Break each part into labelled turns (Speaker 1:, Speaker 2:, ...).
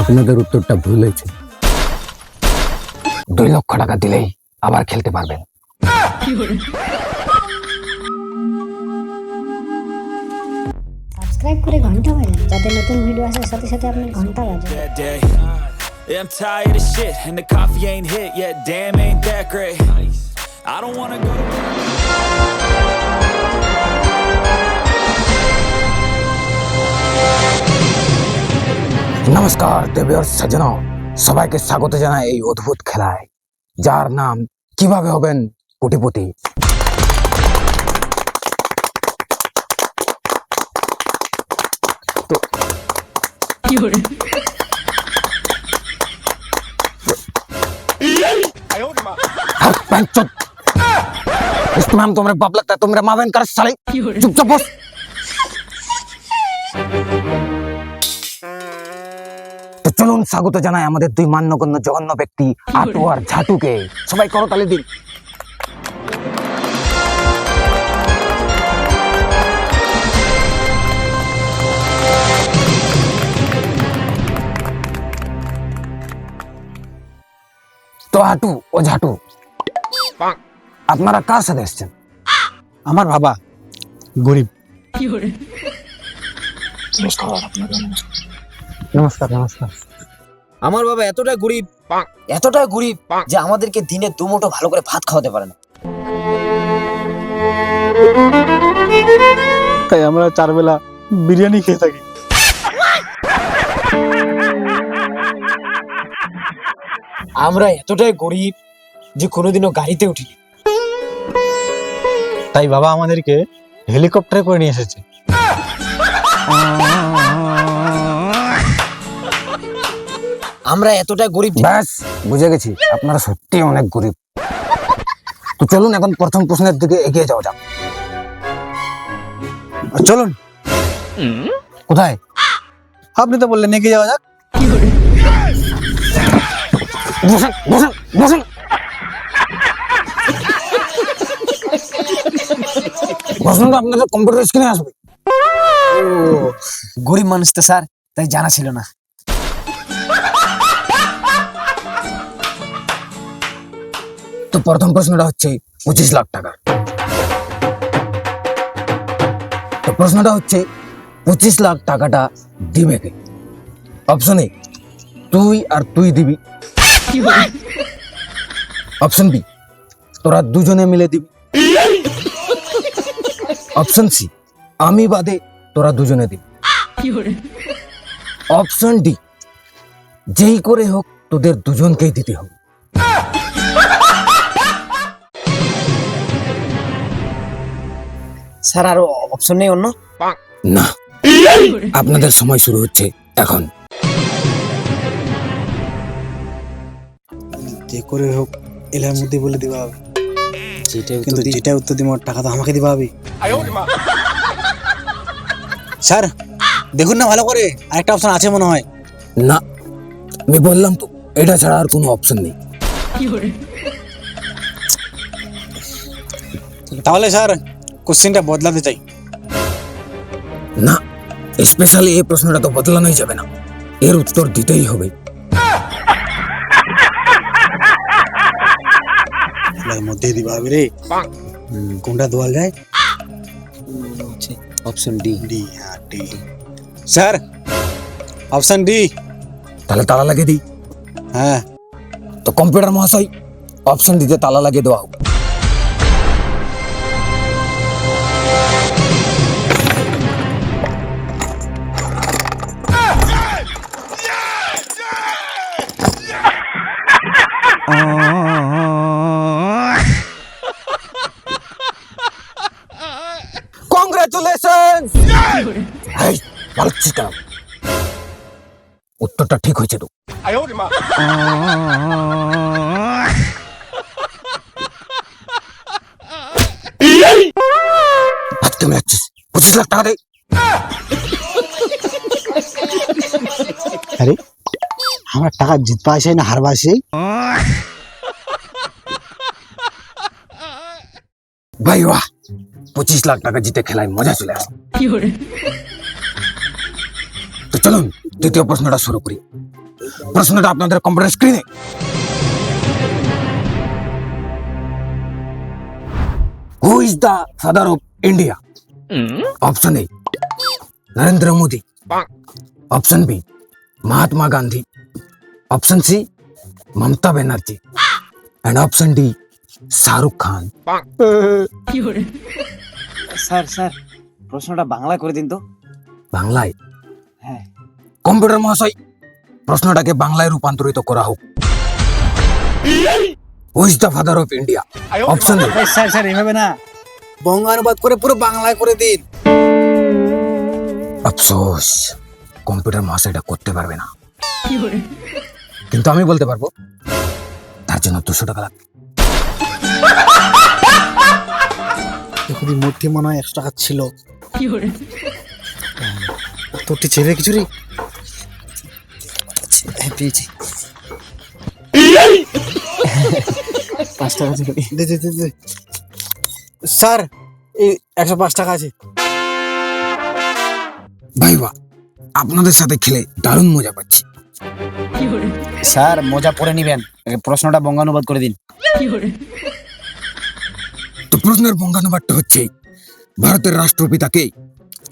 Speaker 1: আপনাদের উত্তরটা ভুল হয়েছে। 2 লক্ষ টাকা দিলেই আবার খেলতে পারবেন।
Speaker 2: সাবস্ক্রাইব করে ঘন্টা বাজান যাতে নতুন ভিডিও আসার সাথে সাথে আপনার ঘন্টা বাজে।
Speaker 3: Yeah, I'm tired of shit and the coffee ain't hit yet. Damn, ain't that great. I don't wanna go to
Speaker 1: নমস্কার দেবীর সজ্জন, সবাইকে স্বাগত জানাই এই অদ্ভুত খেলায়, যার নাম কিভাবে হবেন কোটিপতি। इस्तेमाल तुम्हारे बाप लगता है, तुम मेरा मावेन कर साले। चुपचाप बस। তো চলুন স্বাগত জানাই আমাদের 2 মান্যগণ্য জঘন্য ব্যক্তি আটু আর ঝাটুকে। সবাই করো তালি দিন। তো হাটু ও ঝাটু, আপনারা কার সাথে এসেছেন?
Speaker 4: আমার বাবা গরিব। নমস্কার নমস্কার।
Speaker 5: আমার বাবা এতটা গরিব যে আমাদেরকে দিনে 2 মুঠো ভালো করে ভাত খাওয়াতে পারে না।
Speaker 4: তাই আমরা 4 বেলা বিরিয়ানি খেয়ে থাকি।
Speaker 5: আমরা এতটাই গরিব যে কোনোদিনও গাড়িতে উঠিনি।
Speaker 4: তাই বাবা আমাদেরকে হেলিকপ্টারে করে নিয়ে এসেছে।
Speaker 5: আমরা এতটাই গরিব।
Speaker 1: ব্যাস বুঝে গেছি, আপনারা সত্যি অনেক গরিব। তো চলুন এখন প্রথম প্রশ্নের দিকে এগিয়ে যাওয়া যাক। চলুন। কোথায়?
Speaker 4: আপনি তো বললেন এগিয়ে যাওয়া যাক।
Speaker 1: বসুন বসুন বসুন। প্রশ্নটা আপনাদের কম্পিউটার স্ক্রিনে আসবে।
Speaker 5: গরিব মানুষ তো স্যার, তাই জানা ছিল না।
Speaker 1: তো প্রথম প্রশ্নটা হচ্ছে 25 লাখ টাকা। তো প্রশ্নটা হচ্ছে 25 লাখ টাকাটা দিবে কে? অপশন এ তুই আর তুই দিবি। অপশন বি তোরা দুজনে মিলে দিবি। অপশন সি আমি বাদে তোরা দুজনে দিবি। অপশন ডি যেই করে হোক তোদের দুজনকেই দিতে হবে।
Speaker 5: স্যার আরো অপশন নেই অন্য?
Speaker 1: না, আপনাদের সময় শুরু হচ্ছে এখন।
Speaker 4: যে করে হোক এলার মধ্যে বলে দিবা হবে, কিন্তু যেটা উত্তর দিব টাকা তো আমাকে দিবা হবে। স্যার দেখুন না ভালো করে, আরেকটা অপশন আছে মনে হয়।
Speaker 1: না, আমি বললাম তো এটা ছাড়া আর কোনো অপশন নেই।
Speaker 4: তাহলে স্যার কোশ্চেনটা বদলাতে চাই।
Speaker 1: না, স্পেশালি এই প্রশ্নটা তো বদলানোই যাবে না, এর উত্তর দিতেই হবে।
Speaker 4: এলার মধ্যে দিবা হবে রে। কোনটা দোয়াল যায়?
Speaker 5: Option D.
Speaker 4: ডি, হ্যাঁ ডি। Sir option D.
Speaker 1: তাহলে তালা লাগিয়ে দিই।
Speaker 4: হ্যাঁ।
Speaker 1: তো কম্পিউটার মহাশয় অপশন দিতে তালা লাগিয়ে দেওয়া হোক। কংগ্রাচুলেশনস। এই বলছিস কেন? উত্তরটা ঠিক হয়েছে তো। হাত কেমন যাচ্ছিস? 25 লাখ টাকা দে।
Speaker 4: আরে আমার টাকা জিতবা আসে না হারবা আসে?
Speaker 1: ভাই বাহ, 25 লাখ টাকা জিতে খেলায় মজা চলে আসে। তো চলুন দ্বিতীয় প্রশ্নটা শুরু করি। প্রশ্নটা আপনাদের কম্পিউটার স্ক্রিনে। Who is the father of India? Option A Narendra Modi, option B Mahatma Gandhi, option C Mamata Banerjee, and option D Shahrukh Khan.
Speaker 5: Sir sir প্রশ্নটা বাংলা করে দিন তো।
Speaker 1: বাংলায়?
Speaker 5: হ্যাঁ।
Speaker 1: কম্পিউটার মহাশয়, প্রশ্নটাকে বাংলায় রূপান্তরিত করা হোক। হু is the father of India? Option A.
Speaker 4: Sir sir এভাবে না, বঙ্গানুবাদ করে পুরো বাংলায় করে দিন।
Speaker 1: আফসোস, কম্পিউটার মহাশয়টা করতে পারবে না, কিন্তু আমি বলতে পারবো। তার জন্য 200 টাকা লাগবে।
Speaker 4: এখনই মধ্যে মনে হয় 100 টাকা ছিল। তোরটি ছেলে কিছু রে?
Speaker 5: হ্যাঁ, পেয়েছি।
Speaker 4: 5 টাকা ছিল। দে দে দে দে। স্যার এই 105 টাকা আছে।
Speaker 1: ভাই বাহ, আপনাদের সাথে খেলে দারুণ মজা পাচ্ছি।
Speaker 5: স্যার মজা পরে নিবেন, প্রশ্নটা বঙ্গানুবাদ করে দিন।
Speaker 1: তো প্রশ্নের বঙ্গানুবাদটা হচ্ছে, ভারতের রাষ্ট্রপিতা কে?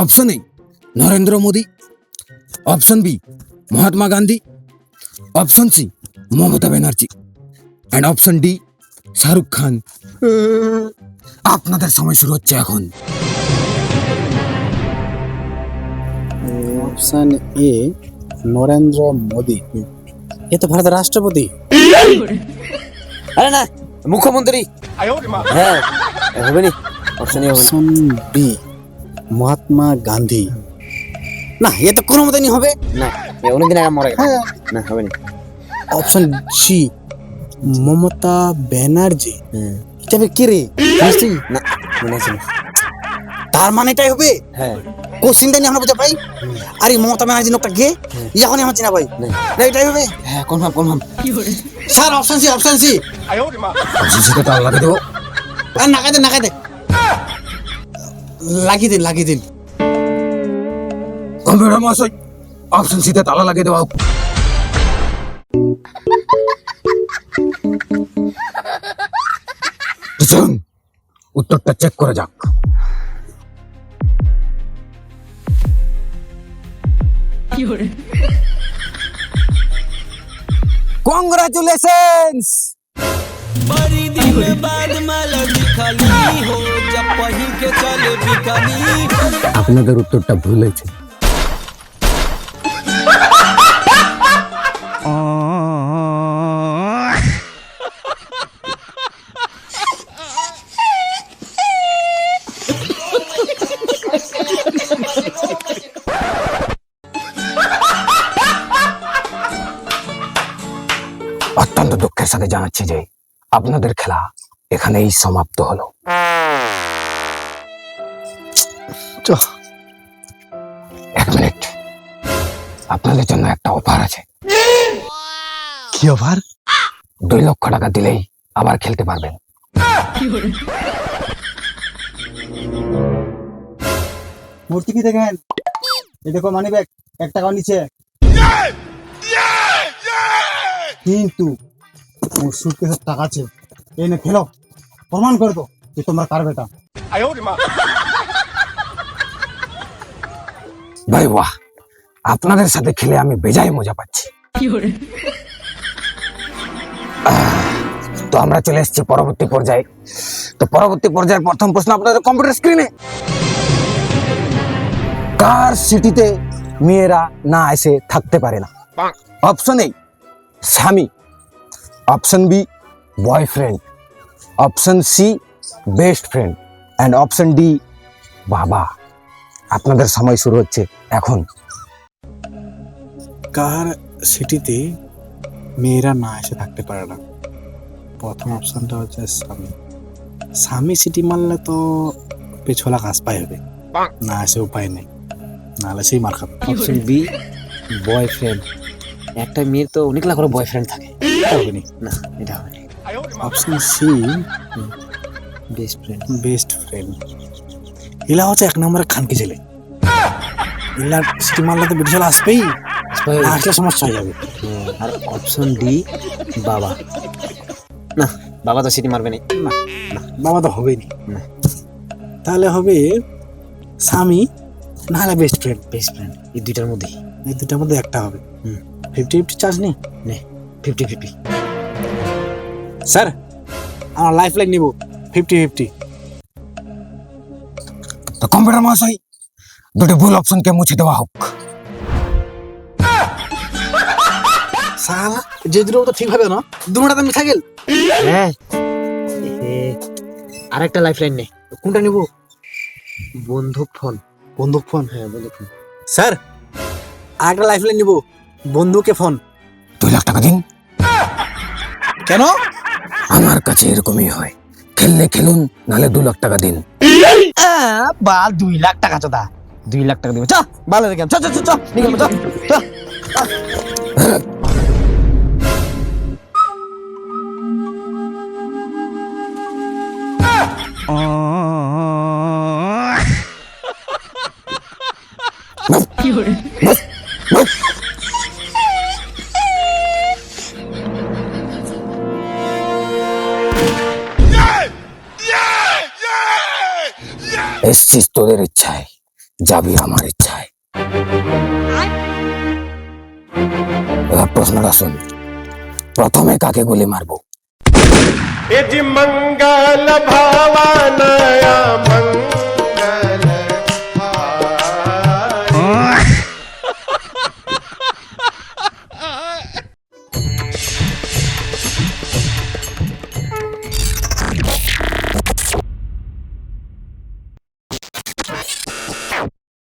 Speaker 1: Option A Narendra Modi, option B Mahatma Gandhi, option C Mamata Banerjee, and option D Shahrukh Khan. আপনাদের সময় শুরু হচ্ছে এখন।
Speaker 4: অপশন এ নরেন্দ্র মোদি, এ তো ভারতের রাষ্ট্রপতি।
Speaker 5: আরে না, মুখ্যমন্ত্রী। হ্যাঁ হবে নি, অপশন এ হবে।
Speaker 4: Option B Mahatma Gandhi. না, এ তো কোনো মতেই হবে
Speaker 5: না, অনেকদিন আগে মরে গেছে।
Speaker 4: হ্যাঁ।
Speaker 5: না হবে নি।
Speaker 4: Option C Mamata Banerjee. এটা কি রে?
Speaker 5: না মনে আছে না।
Speaker 4: তার মানে এটাই হবে।
Speaker 5: হ্যাঁ
Speaker 4: কোশ্চিনটা নিয়ে আমরা বুঝা পাই। আরে মমতা ব্যানার্জি লোকটা কে? যখনই আমার চেনা ভাই, না এটাই হবে।
Speaker 5: হ্যাঁ, confirm confirm.
Speaker 4: Sir option C, option C.
Speaker 1: সেটা তার লাগে দেবো।
Speaker 4: আর নাকাই দে, নাকাই দে, লাগিয়ে দিন, লাগিয়ে দিন।
Speaker 1: কম্পিউটার মহাশয়, অপশন সিতে তালা লাগিয়ে দেওয়া হোক। তো চলুন উত্তরটা চেক করা যাক। কংগ্রাচুলেশনস।
Speaker 3: बड़ी दिन बाद मेलोडी खाली हो जब पहिल के चले बिकानी।
Speaker 1: আপনাদের উত্তরটা ভুল হয়েছে। অত্যন্ত দুঃখের সাথে জানাচ্ছি যে আপনাদের খেলা এখানেই সমাপ্ত হলো। এক মিনিট, আপনাদের জন্য একটা অফার আছে।
Speaker 4: কি অফার?
Speaker 1: 2 লক্ষ টাকা দিলেই আবার খেলতে পারবেন।
Speaker 4: মূর্তি কি দেখেন? এই দেখো মানি ব্যাগ, 1 টাকা নিচে। কিন্তু ওর সুটকেসের টাকা আছে। এই নে খেলো, প্রমাণ করে দো যে তোমরা কার বেটা।
Speaker 1: ভাই বাহ, আপনাদের সাথে খেলে আমি বেজায় মজা পাচ্ছি। তো আমরা চলে এসেছি পরবর্তী পর্যায়ে। তো পরবর্তী পর্যায়ের প্রথম প্রশ্ন আপনাদের কম্পিউটার স্ক্রিনে। কার সিটিতে মেয়েরা না এসে থাকতে পারে না? অপশন এ স্বামী, option B boyfriend, option C best friend, and option D বাবা। আপনাদের সময় শুরু হচ্ছে এখন।
Speaker 4: কার সিটিতে মেয়েরা না এসে থাকতে পারে না? প্রথম অপশনটা হচ্ছে স্বামী। স্বামী সিটি মারলে তো পেছলা কাজ পাই হবে, না এসে উপায় নেই, নাহলে সেই মার খাবে।
Speaker 5: Option B boyfriend. একটা মেয়ের তো অনেক লাখ করে বয়ফ্রেন্ড থাকে।
Speaker 4: এটা হবে না।
Speaker 5: না এটা হবে না।
Speaker 4: Option C
Speaker 5: best friend.
Speaker 4: Best friend, এলা হচ্ছে এক নম্বরের খানকি ছেলে। এলা সিটি মারলে তো ব্রিটিশ আসবেই, না আসলে সমস্যা হয়ে যাবে।
Speaker 5: আর অপশন ডি বাবা। না, বাবা তো সিটি মারবে না।
Speaker 4: না না, বাবা তো হবেই না।
Speaker 5: না।
Speaker 4: তাহলে হবে স্বামী, নাহলে বেস্ট ফ্রেন্ড।
Speaker 5: বেস্ট ফ্রেন্ড, এই দুইটার মধ্যেই।
Speaker 4: এই দুটার মধ্যে একটা হবে। 50-50 চার্জ নেই।
Speaker 5: নে 50-50।
Speaker 4: স্যার, আমার লাইফ লাইন নিব 50-50।
Speaker 1: তো কম্পিউটার মহাশয়, দুটো ভুল অপশনকে মুছে দেওয়া হোক।
Speaker 4: সালা, যে দুটো তো ঠিক হবে না, দুটোটা তো মিথ্যা গেল।
Speaker 5: হ্যাঁ, আর একটা লাইফ লাইন নেই। কোনটা নিব? বন্দুক ফোন।
Speaker 4: বন্দুক ফোন।
Speaker 5: হ্যাঁ, বন্দুক ফোন।
Speaker 4: স্যার, আর একটা লাইফ লাইন নিব, বন্ধুকে ফোন।
Speaker 1: 2 লাখ টাকা দিন।
Speaker 4: কেন?
Speaker 1: আমার কাছে এরকমই হয়, খেললে খেলুন, নাহলে 2 লাখ টাকা দিন।
Speaker 5: বাল 2 লাখ টাকা চোদা। 2 লাখ টাকা দিব। চ ভালো রে, চ চ চ চ নিকল চ চ।
Speaker 1: এসছিস তোদের ইচ্ছায়, যাবি আমার ইচ্ছায়। এবার প্রশ্নটা শুন, প্রথমে কাকে গুলি মারবো?
Speaker 6: यजि मंगल भवन